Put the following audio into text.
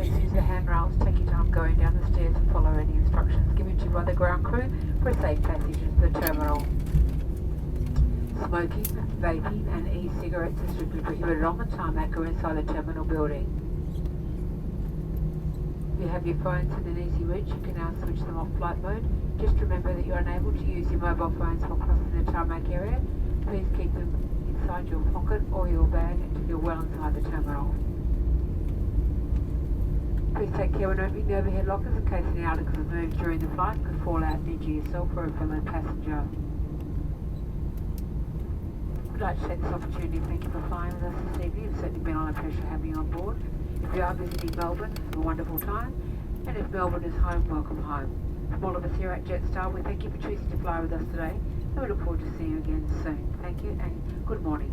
Please use the handrails, take your time going down the stairs and follow any instructions given to you by the ground crew for a safe passage into the terminal. Smoking, vaping and e-cigarettes are strictly prohibited on the tarmac or inside the terminal building. If you have your phones in an easy reach, you can now switch them off flight mode. Just remember that you are unable to use your mobile phones while crossing the tarmac area. Please keep them inside your pocket or your bag until you're well inside the terminal. Please take care when opening the overhead lockers in case any articles are moved during the flight could fall out and injure yourself or a fellow passenger. I'd like to take this opportunity to thank you for flying with us this evening. It's certainly been a pleasure having you on board. If you are visiting Melbourne, have a wonderful time. And if Melbourne is home, welcome home. From all of us here at Jetstar, we thank you for choosing to fly with us today. And we look forward to seeing you again soon. Thank you and good morning.